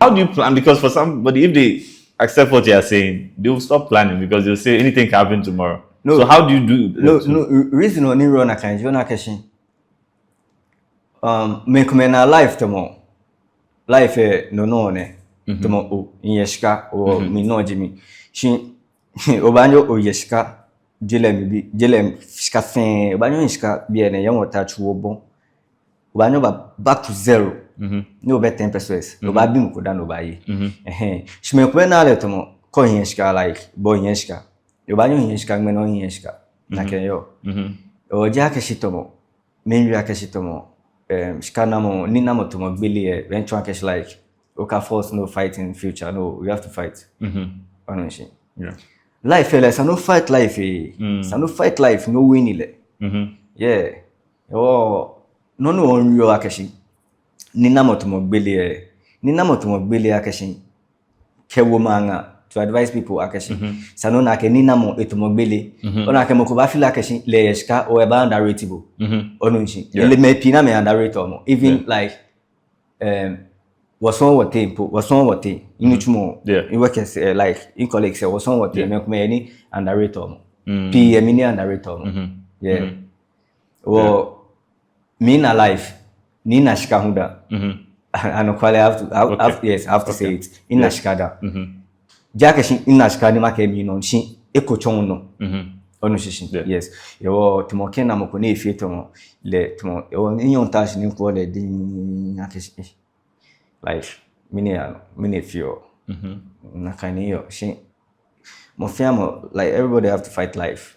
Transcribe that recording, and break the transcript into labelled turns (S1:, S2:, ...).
S1: How do you plan? Because for somebody, if they accept what you are saying, they will stop planning because they'll say anything can happen tomorrow.
S2: No.
S1: So how do you do?
S2: No. Reason only run a kind. You na question. Make me na life tomo. Life no ne. Tomo o yeshka o mi no jimi. She obanyo o yeshka. Jelem shka fin. Obanyo yeshka bien ne yamo tachu obon. Obanyo ba back to zero. No be 10%. No ba bi mu koda no ba yi. She me kwe na le tomo ko yeshka like boy yeshka. Obanyo yeshka me no yeshka. Na kenyo. O jake shitomo. Menyu yake shitomo. Shkanamo ninamo tomo gbele eventually cash like okay force no fight in future. No, we have to fight.
S1: Yeah.
S2: Life like no fight life no fight life no win ile. Yeah. Oh no on yo akeshi. Ninamo tomo gbele akeshi. Kewo manga to advise people akeshi. Sano na ke ninamo etomogbele. Ona ke moko ba feel akeshi le yeshka o eba underratable. Onunshi. Ele me pina me underrate omo. Even like was on what inuchumo in work like in colleagues say was on what me any underrate omo. P mini underrate omo. Yeah. Well me na life ni na shika hunda. And quali I have to say it. In Nashkada. Jackeshi in Nashkadi make me no she echo chono. Onoshishin. Yes. Yo Timokena Mokone Fitomo le Tomo in your touch in for the Yakeshi. Like mini few. Nakani she Mofiamo like everybody have to fight life.